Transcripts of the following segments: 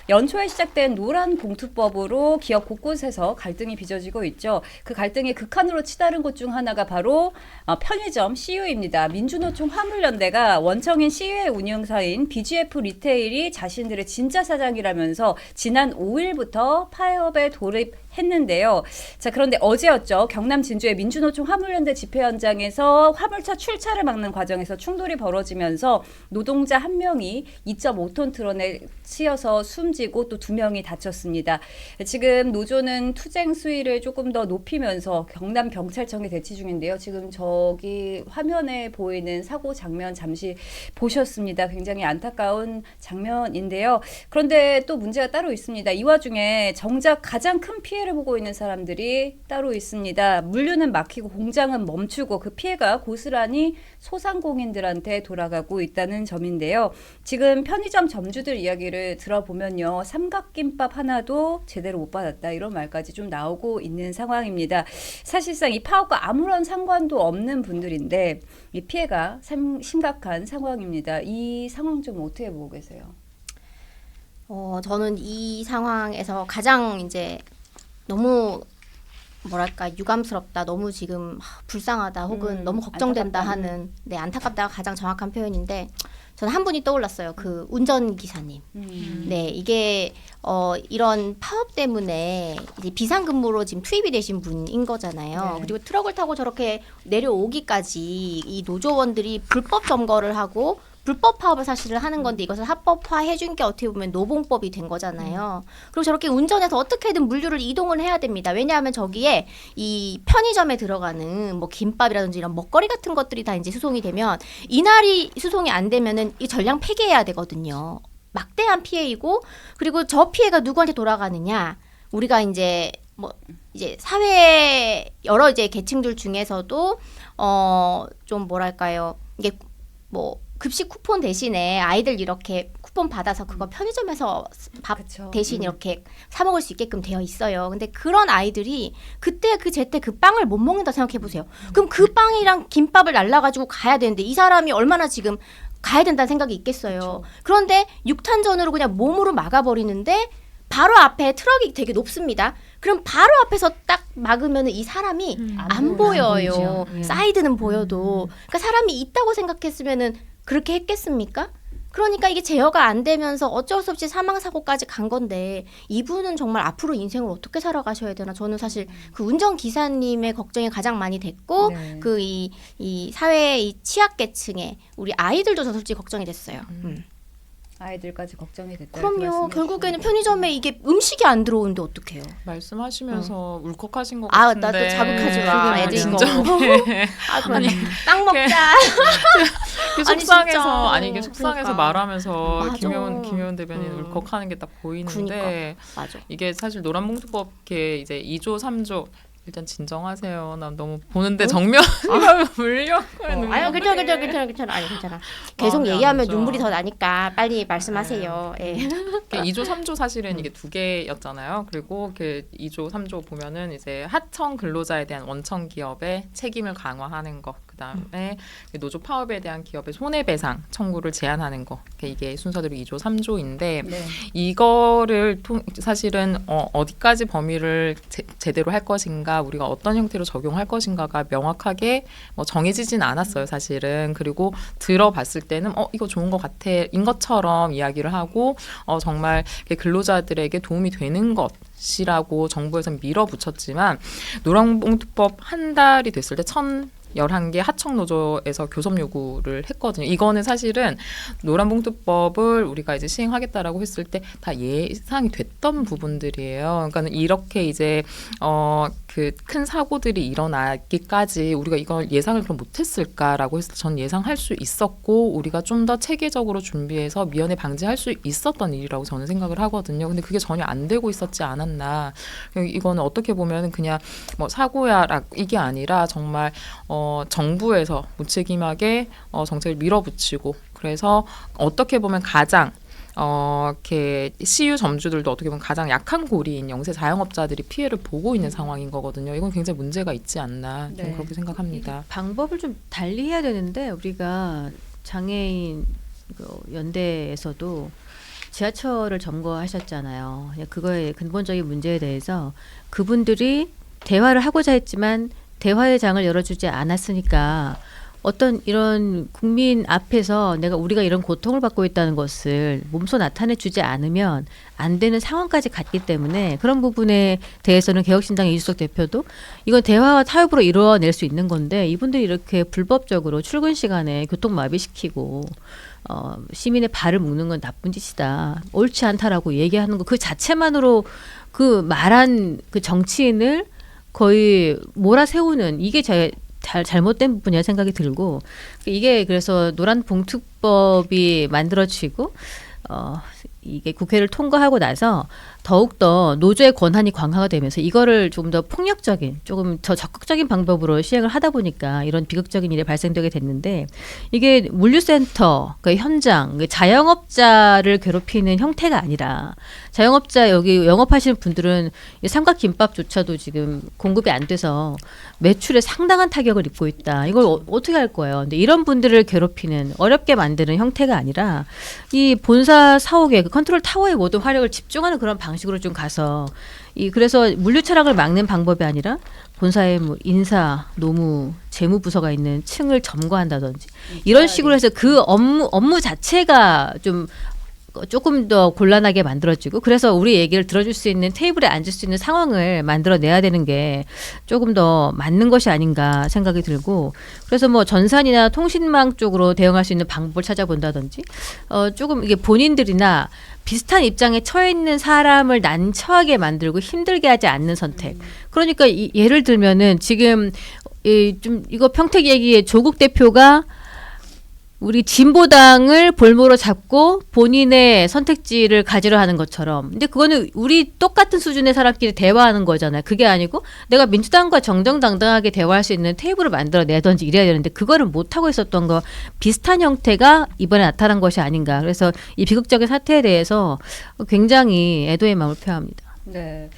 연초에 시작된 노란봉투법으로 기업 곳곳에서 갈등이 빚어지고 있죠. 그 갈등의 극한으로 치달은 곳 중 하나가 바로 편의점 CU입니다. 민주노총 화물연대가 원청인 CU의 운영사인 BGF 리테일이 자신들의 진짜 사장이라면서 지난 5일부터 파업에 돌입했는데요. 자, 그런데 어제였죠. 경남 진주의 민주노총 화물연대 집회 현장에서 화물차 출차를 막는 과정에서 충돌이 벌어지면서 노동자 한 명이 2.5톤 트럭에 치여서 숨지고 또 2명이 다쳤습니다. 지금 노조는 투쟁 수위를 조금 더 높이면서 경남 경찰청에 대치 중인데요. 지금 저기 화면에 보이는 사고 장면 잠시 보셨습니다. 굉장히 안타까운 장면인데요. 그런데 또 문제가 따로 있습니다. 이 와중에 정작 가장 큰 피해를 보고 있는 사람들이 따로 있습니다. 물류는 막히고 공장은 멈추고 그 피해가 고스란히 소상공인들한테 돌아가고 있다는 점인데요. 지금 편의점 점주들 이야기를 들어보면요. 삼각김밥 하나도 제대로 못 받았다. 이런 말까지 좀 나오고 있는 상황입니다. 사실상 이 파업과 아무런 상관도 없는 분들인데 이 피해가 심각한 상황입니다. 이 상황 좀 어떻게 보고 계세요? 저는 이 상황에서 가장 이제 너무 뭐랄까 유감스럽다, 너무 지금 불쌍하다, 혹은 너무 걱정된다 안타깝다. 하는 안타깝다가 가장 정확한 표현인데 저는 한 분이 떠올랐어요. 그 운전기사님. 네, 이게 이런 파업 때문에 이제 비상근무로 지금 투입이 되신 분인 거잖아요. 네. 그리고 트럭을 타고 저렇게 내려오기까지 이 노조원들이 불법 점거를 하고 불법 파업을 사실을 하는 건데 이것을 합법화 해준 게 어떻게 보면 노봉법이 된 거잖아요. 그리고 저렇게 운전해서 어떻게든 물류를 이동을 해야 됩니다. 왜냐하면 저기에 이 편의점에 들어가는 뭐 김밥이라든지 이런 먹거리 같은 것들이 다 이제 수송이 되면 이날이 수송이 안 되면은 이 전량 폐기해야 되거든요. 막대한 피해이고, 그리고 저 피해가 누구한테 돌아가느냐? 우리가 이제 이제 사회 여러 이제 계층들 중에서도 좀 뭐랄까요? 이게 뭐 급식 쿠폰 대신에 아이들 이렇게 쿠폰 받아서 그거 편의점에서 밥 그쵸. 대신 이렇게 사 먹을 수 있게끔 되어 있어요. 근데 그런 아이들이 그때 그 제때 그 빵을 못 먹는다 생각해 보세요. 그럼 그 빵이랑 김밥을 날라가지고 가야 되는데 이 사람이 얼마나 지금 가야 된다는 생각이 있겠어요. 그쵸. 그런데 육탄전으로 그냥 몸으로 막아버리는데 바로 앞에 트럭이 되게 높습니다. 그럼 바로 앞에서 딱 막으면 이 사람이 안 보여요. 사이드는 보여도. 그러니까 사람이 있다고 생각했으면은 그렇게 했겠습니까? 그러니까 이게 제어가 안 되면서 어쩔 수 없이 사망사고까지 간 건데 이분은 정말 앞으로 인생을 어떻게 살아가셔야 되나. 저는 사실 그 운전기사님의 걱정이 가장 많이 됐고 네. 그 이 사회의 이 취약계층의 우리 아이들도 저 솔직히 걱정이 됐어요. 아이들까지 걱정이 됐다. 그럼요. 결국에는 편의점에 이게 음식이 안 들어오는데 어떡해요. 말씀하시면서 울컥하신 것 나 같은데. 또 자극하지 마. 애들 이거. 진정해. 아니, 땅 먹자. 이게 아니, 속상해서 진짜. 아니 이게 속상해서 그러니까. 말하면서 맞아. 김효은 대변인 울컥하는 게 딱 보이는데 그러니까. 맞아. 이게 사실 노란봉투법 이렇게 이제 2조 3조 일단 진정하세요. 난 너무 보는데 정면이 물려. 아유, 괜찮아. 아니, 괜찮아. 계속 마음이 안 얘기하면 좋아. 눈물이 더 나니까 빨리 말씀하세요. 예. 2조 3조 사실은 이게 두 개였잖아요. 그리고 그 2조 3조 보면은 이제 하청 근로자에 대한 원청 기업의 책임을 강화하는 거, 그다음에 노조 파업에 대한 기업의 손해배상 청구를 제한하는 거, 이게 순서대로 2조 3조인데 네. 이거를 사실은 어디까지 범위를 제대로 할 것인가, 우리가 어떤 형태로 적용할 것인가가 명확하게 정해지진 않았어요, 사실은. 그리고 들어봤을 때는 이거 좋은 것 같아 인 것처럼 이야기를 하고 정말 근로자들에게 도움이 되는 것이라고 정부에서는 밀어붙였지만 노란봉투법 한 달이 됐을 때 11개 하청노조에서 교섭 요구를 했거든요. 이거는 사실은 노란봉투법을 우리가 이제 시행하겠다라고 했을 때 다 예상이 됐던 부분들이에요. 그러니까 이렇게 이제 그 큰 사고들이 일어나기까지 우리가 이걸 예상을 그럼 못했을까라고 했을 때 전 예상할 수 있었고, 우리가 좀 더 체계적으로 준비해서 미연에 방지할 수 있었던 일이라고 저는 생각을 하거든요. 근데 그게 전혀 안 되고 있었지 않았나. 이거는 어떻게 보면 그냥 사고야 이게 아니라 정말 정부에서 무책임하게 정책을 밀어붙이고, 그래서 어떻게 보면 가장 이렇게 CU 점주들도 어떻게 보면 가장 약한 고리인 영세 자영업자들이 피해를 보고 있는 상황인 거거든요. 이건 굉장히 문제가 있지 않나 좀 네. 그렇게 생각합니다. 방법을 좀 달리 해야 되는데 우리가 장애인 연대에서도 지하철을 점거하셨잖아요. 그거의 근본적인 문제에 대해서 그분들이 대화를 하고자 했지만 대화의 장을 열어주지 않았으니까 어떤 이런 국민 앞에서 우리가 이런 고통을 받고 있다는 것을 몸소 나타내 주지 않으면 안 되는 상황까지 갔기 때문에 그런 부분에 대해서는 개혁신당의 이준석 대표도 이건 대화와 타협으로 이루어낼 수 있는 건데 이분들이 이렇게 불법적으로 출근 시간에 교통마비시키고 시민의 발을 묶는 건 나쁜 짓이다. 옳지 않다라고 얘기하는 거 그 자체만으로 그 말한 그 정치인을 거의 몰아세우는 이게 잘못된 부분이라 생각이 들고 이게 그래서 노란봉투법이 만들어지고 이게 국회를 통과하고 나서 더욱더 노조의 권한이 강화가 되면서 이거를 조금 더 폭력적인 조금 더 적극적인 방법으로 시행을 하다 보니까 이런 비극적인 일이 발생되게 됐는데 이게 물류센터 그 현장 자영업자를 괴롭히는 형태가 아니라 자영업자 여기 영업하시는 분들은 삼각김밥조차도 지금 공급이 안 돼서 매출에 상당한 타격을 입고 있다. 이걸 어떻게 할 거예요? 근데 이런 분들을 괴롭히는 어렵게 만드는 형태가 아니라 이 본사 사옥의 그 컨트롤 타워의 모든 화력을 집중하는 그런 방식으로 좀 가서 그래서 물류 차량을 막는 방법이 아니라 본사의 뭐 인사, 노무, 재무 부서가 있는 층을 점거한다든지 이런 식으로 해서 그 업무 자체가 좀 조금 더 곤란하게 만들어지고 그래서 우리 얘기를 들어줄 수 있는 테이블에 앉을 수 있는 상황을 만들어내야 되는 게 조금 더 맞는 것이 아닌가 생각이 들고 그래서 뭐 전산이나 통신망 쪽으로 대응할 수 있는 방법을 찾아본다든지 조금 이게 본인들이나 비슷한 입장에 처해 있는 사람을 난처하게 만들고 힘들게 하지 않는 선택. 그러니까 예를 들면은 지금 좀 이거 평택 얘기에 조국 대표가 우리 진보당을 볼모로 잡고 본인의 선택지를 가지려 하는 것처럼. 근데 그거는 우리 똑같은 수준의 사람끼리 대화하는 거잖아요. 그게 아니고 내가 민주당과 정정당당하게 대화할 수 있는 테이블을 만들어내든지 이래야 되는데 그거를 못하고 있었던 거 비슷한 형태가 이번에 나타난 것이 아닌가. 그래서 이 비극적인 사태에 대해서 굉장히 애도의 마음을 표합니다. 네.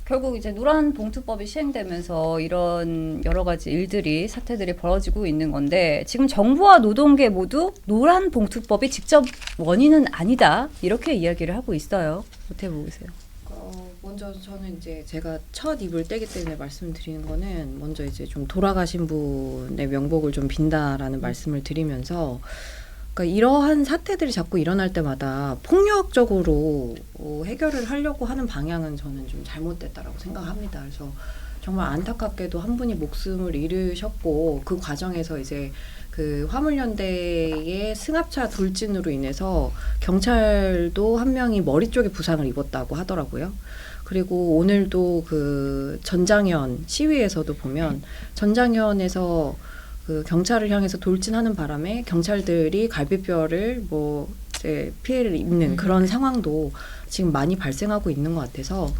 결국 이제 노란봉투법이 시행되면서 이런 여러 가지 일들이 사태들이 벌어지고 있는 건데 지금 정부와 노동계 모두 노란봉투법이 직접 원인은 아니다 이렇게 이야기를 하고 있어요. 어떻게 보고 계세요? 먼저 저는 이제 제가 첫 입을 떼기 때문에 말씀드리는 거는 먼저 이제 좀 돌아가신 분의 명복을 좀 빈다라는 말씀을 드리면서 그러니까 이러한 사태들이 자꾸 일어날 때마다 폭력적으로 해결을 하려고 하는 방향은 저는 좀 잘못됐다라고 생각합니다. 그래서 정말 안타깝게도 한 분이 목숨을 잃으셨고 그 과정에서 이제 그 화물연대의 승합차 돌진으로 인해서 경찰도 한 명이 머리 쪽에 부상을 입었다고 하더라고요. 그리고 오늘도 그 전장현 시위에서도 보면 전장현에서 그 경찰을 향해서 돌진하는 바람에 경찰들이 갈비뼈를 뭐 이제 피해를 입는 그런 상황도 지금 많이 발생하고 있는 것 같아서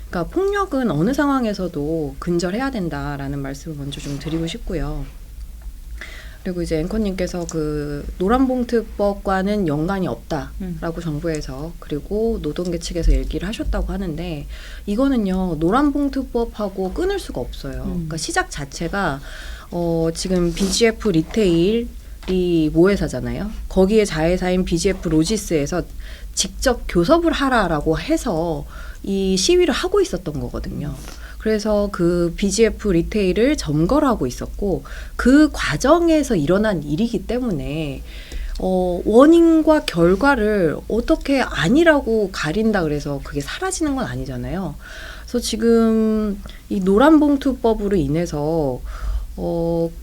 그러니까 폭력은 어느 상황에서도 근절해야 된다라는 말씀을 먼저 좀 드리고 싶고요. 그리고 이제 앵커님께서 그 노란봉투법과는 연관이 없다라고 정부에서 그리고 노동계 측에서 얘기를 하셨다고 하는데 이거는요 노란봉투법하고 끊을 수가 없어요. 그러니까 시작 자체가 지금 BGF 리테일이 모회사잖아요. 거기에 자회사인 BGF 로지스에서 직접 교섭을 하라라고 해서 이 시위를 하고 있었던 거거든요. 그래서 그 BGF 리테일을 점거를 하고 있었고 그 과정에서 일어난 일이기 때문에 원인과 결과를 어떻게 아니라고 가린다 그래서 그게 사라지는 건 아니잖아요. 그래서 지금 이 노란봉투법으로 인해서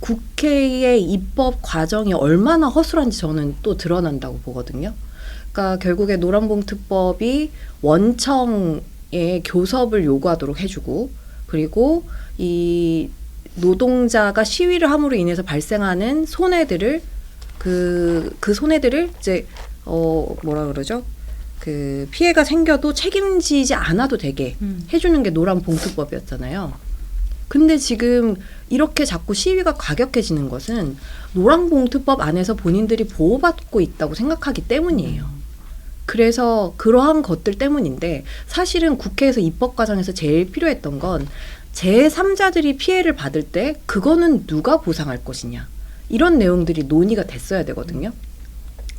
국회의 입법 과정이 얼마나 허술한지 저는 또 드러난다고 보거든요. 그러니까 결국에 노란봉투법이 원청에 교섭을 요구하도록 해주고 그리고 이 노동자가 시위를 함으로 인해서 발생하는 손해들을 그 손해들을 이제 뭐라 그러죠? 그 피해가 생겨도 책임지지 않아도 되게 해주는 게 노란봉투법이었잖아요. 근데 지금 이렇게 자꾸 시위가 과격해지는 것은 노란봉투법 안에서 본인들이 보호받고 있다고 생각하기 때문이에요. 그래서 그러한 것들 때문인데 사실은 국회에서 입법 과정에서 제일 필요했던 건 제3자들이 피해를 받을 때 그거는 누가 보상할 것이냐. 이런 내용들이 논의가 됐어야 되거든요.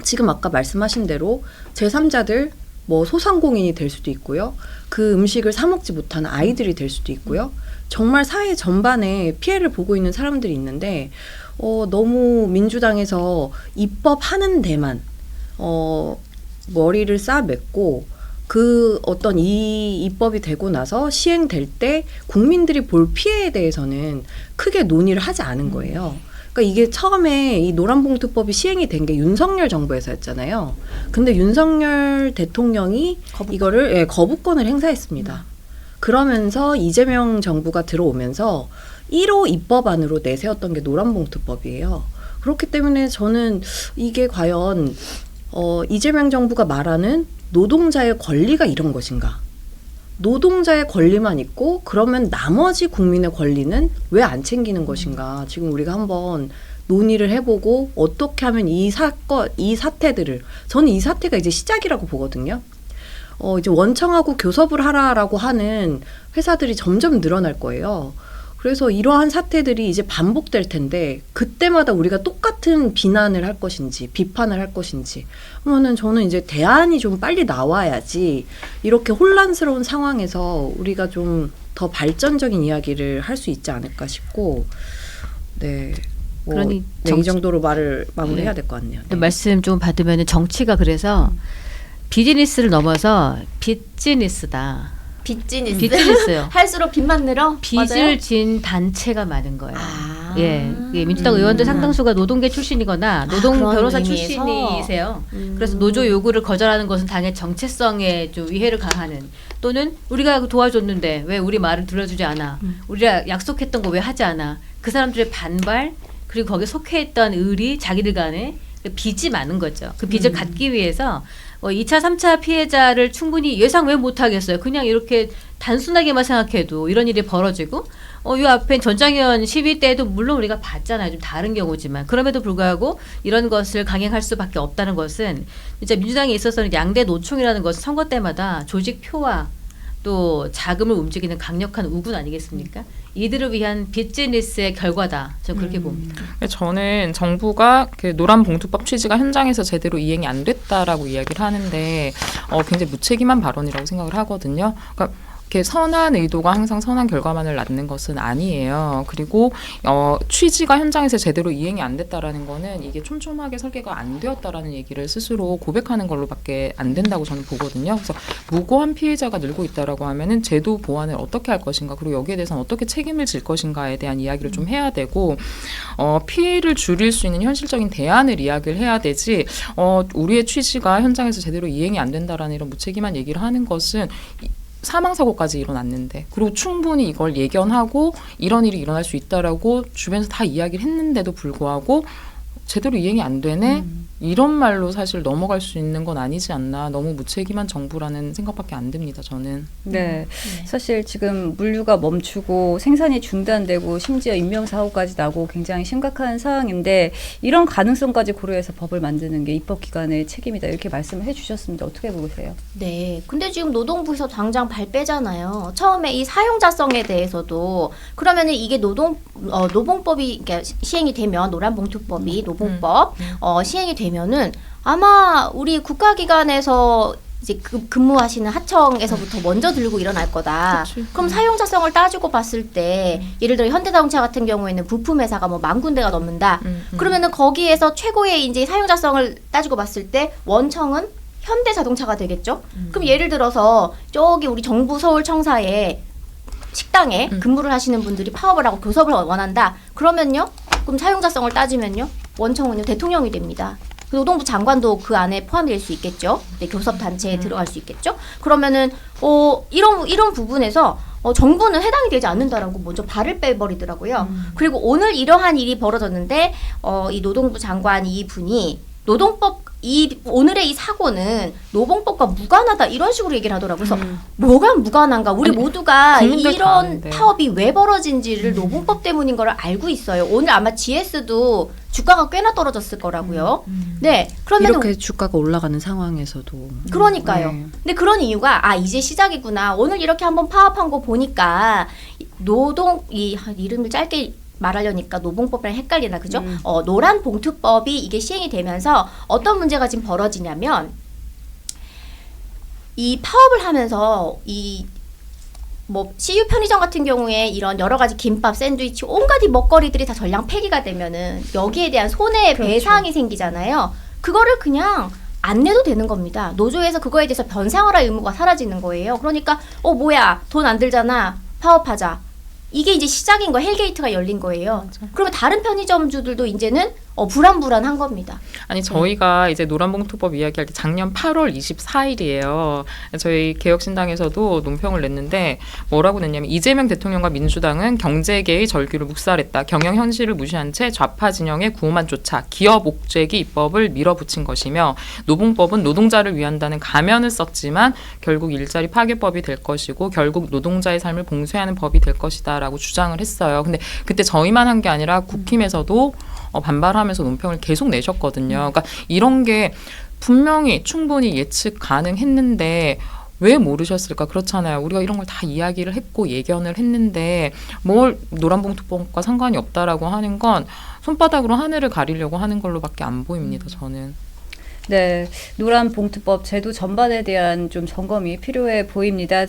지금 아까 말씀하신 대로 제3자들 뭐 소상공인이 될 수도 있고요. 그 음식을 사 먹지 못하는 아이들이 될 수도 있고요. 정말 사회 전반에 피해를 보고 있는 사람들이 있는데 너무 민주당에서 입법하는 데만 머리를 싸맸고 그 어떤 이 입법이 되고 나서 시행될 때 국민들이 볼 피해에 대해서는 크게 논의를 하지 않은 거예요. 그러니까 이게 처음에 이 노란봉투법이 시행이 된 게 윤석열 정부에서였잖아요. 근데 윤석열 대통령이 이거를 거부권을 행사했습니다. 그러면서 이재명 정부가 들어오면서 1호 입법안으로 내세웠던 게 노란봉투법이에요. 그렇기 때문에 저는 이게 과연 이재명 정부가 말하는 노동자의 권리가 이런 것인가? 노동자의 권리만 있고 그러면 나머지 국민의 권리는 왜 안 챙기는 것인가? 지금 우리가 한번 논의를 해보고 어떻게 하면 이 사태들을 저는 이 사태가 이제 시작이라고 보거든요. 이제 원청하고 교섭을 하라라고 하는 회사들이 점점 늘어날 거예요. 그래서 이러한 사태들이 이제 반복될 텐데 그때마다 우리가 똑같은 비난을 할 것인지 비판을 할 것인지 그러면은 저는 이제 대안이 좀 빨리 나와야지 이렇게 혼란스러운 상황에서 우리가 좀 더 발전적인 이야기를 할 수 있지 않을까 싶고 네. 그러니 이 정도로 말을 마무리해야 될 것 같네요. 네. 말씀 좀 받으면 정치가 그래서 비즈니스를 넘어서 빚지니스다. 빚지니스요. 할수록 빚만 늘어? 빚을 맞아요? 진 단체가 많은 거예요. 아. 예, 민주당 의원들 상당수가 노동계 출신이거나 노동 그런 변호사 의미에서? 출신이세요. 그래서 노조 요구를 거절하는 것은 당의 정체성에 좀 위해를 가하는 또는 우리가 도와줬는데 왜 우리 말을 들어주지 않아? 우리가 약속했던 거 왜 하지 않아? 그 사람들의 반발 그리고 거기에 속해있던 의리 자기들 간에 빚이 많은 거죠. 그 빚을 갚기 위해서 2차, 3차 피해자를 충분히 예상 왜 못하겠어요. 그냥 이렇게 단순하게만 생각해도 이런 일이 벌어지고 이 앞에 전장현 시위 때도 물론 우리가 봤잖아요. 좀 다른 경우지만 그럼에도 불구하고 이런 것을 강행할 수밖에 없다는 것은 진짜 민주당에 있어서는 양대 노총이라는 것은 선거 때마다 조직표와 또 자금을 움직이는 강력한 우군 아니겠습니까? 이들을 위한 빚지니스의 결과다. 저는 그렇게 봅니다. 저는 정부가 그 노란봉투법 취지가 현장에서 제대로 이행이 안 됐다라고 이야기를 하는데 굉장히 무책임한 발언이라고 생각을 하거든요. 그러니까 이렇게 선한 의도가 항상 선한 결과만을 낳는 것은 아니에요. 그리고 취지가 현장에서 제대로 이행이 안 됐다라는 거는 이게 촘촘하게 설계가 안 되었다라는 얘기를 스스로 고백하는 걸로밖에 안 된다고 저는 보거든요. 그래서 무고한 피해자가 늘고 있다라고 하면은 제도 보완을 어떻게 할 것인가 그리고 여기에 대해서는 어떻게 책임을 질 것인가에 대한 이야기를 좀 해야 되고 피해를 줄일 수 있는 현실적인 대안을 이야기를 해야 되지 우리의 취지가 현장에서 제대로 이행이 안 된다라는 이런 무책임한 얘기를 하는 것은 사망사고까지 일어났는데 그리고 충분히 이걸 예견하고 이런 일이 일어날 수 있다라고 주변에서 다 이야기를 했는데도 불구하고 제대로 이행이 안 되네? 이런 말로 사실 넘어갈 수 있는 건 아니지 않나. 너무 무책임한 정부라는 생각밖에 안 듭니다. 저는. 네. 사실 지금 물류가 멈추고 생산이 중단되고 심지어 인명사고까지 나고 굉장히 심각한 상황인데 이런 가능성까지 고려해서 법을 만드는 게 입법기관의 책임이다. 이렇게 말씀을 해주셨습니다. 어떻게 보세요? 네. 근데 지금 노동부에서 당장 발 빼잖아요. 처음에 이 사용자성에 대해서도 그러면은 이게 노봉법이 그러니까 시행이 되면 노란봉투법이 노봉법 시행이 되면은 아마 우리 국가기관에서 이제 근무하시는 하청에서부터 먼저 들고 일어날 거다. 그럼 사용자성을 따지고 봤을 때 예를 들어 현대자동차 같은 경우에는 부품 회사가 뭐 10,000군데가 넘는다. 그러면은 거기에서 최고의 이제 사용자성을 따지고 봤을 때 원청은 현대자동차가 되겠죠. 그럼 예를 들어서 저기 우리 정부 서울청사에 식당에 근무를 하시는 분들이 파업을 하고 교섭을 원한다. 그러면요. 그럼 사용자성을 따지면요. 원청은요. 대통령이 됩니다. 노동부 장관도 그 안에 포함될 수 있겠죠. 네, 교섭단체에 들어갈 수 있겠죠. 그러면은 이런 부분에서 정부는 해당이 되지 않는다라고 먼저 발을 빼버리더라고요. 그리고 오늘 이러한 일이 벌어졌는데 이 노동부 장관 이분이 노동법 오늘의 이 사고는 노봉법과 무관하다 이런 식으로 얘기를 하더라고요. 그래서 뭐가 무관한가? 우리 모두가 이런 파업이 왜 벌어진지를 노봉법 때문인 걸 알고 있어요. 오늘 아마 GS도 주가가 꽤나 떨어졌을 거라고요. 네, 그러면 이렇게 주가가 올라가는 상황에서도 그러니까요. 네. 근데 그런 이유가 이제 시작이구나. 오늘 이렇게 한번 파업한 거 보니까 이름을 짧게 말하려니까 노봉법이랑 헷갈리나 그죠? 노란 봉투법이 이게 시행이 되면서 어떤 문제가 지금 벌어지냐면 이 파업을 하면서 이 뭐 CU 편의점 같은 경우에 이런 여러 가지 김밥, 샌드위치, 온갖 이 먹거리들이 다 전량 폐기가 되면은 여기에 대한 손해 그렇죠. 배상이 생기잖아요. 그거를 그냥 안 내도 되는 겁니다. 노조에서 그거에 대해서 변상을 할 의무가 사라지는 거예요. 그러니까 뭐야 돈 안 들잖아 파업하자. 이게 이제 시작인 거 헬게이트가 열린 거예요. 그러면 다른 편의점주들도 이제는 불안한 겁니다. 아니 저희가 이제 노란봉투법 이야기할 때 작년 8월 24일이에요. 저희 개혁신당에서도 논평을 냈는데 뭐라고 냈냐면 이재명 대통령과 민주당은 경제계의 절규를 묵살했다. 경영 현실을 무시한 채 좌파 진영의 구호만 쫓아 기업 옥죄기 입법을 밀어붙인 것이며 노봉법은 노동자를 위한다는 가면을 썼지만 결국 일자리 파괴법이 될 것이고 결국 노동자의 삶을 봉쇄하는 법이 될 것이다 라고 주장을 했어요. 근데 그때 저희만 한 게 아니라 국힘에서도 반발하면서 논평을 계속 내셨거든요. 그러니까 이런 게 분명히 충분히 예측 가능했는데 왜 모르셨을까? 그렇잖아요. 우리가 이런 걸 다 이야기를 했고 예견을 했는데 뭘 노란봉투법과 상관이 없다라고 하는 건 손바닥으로 하늘을 가리려고 하는 걸로밖에 안 보입니다. 저는. 네, 노란봉투법 제도 전반에 대한 좀 점검이 필요해 보입니다.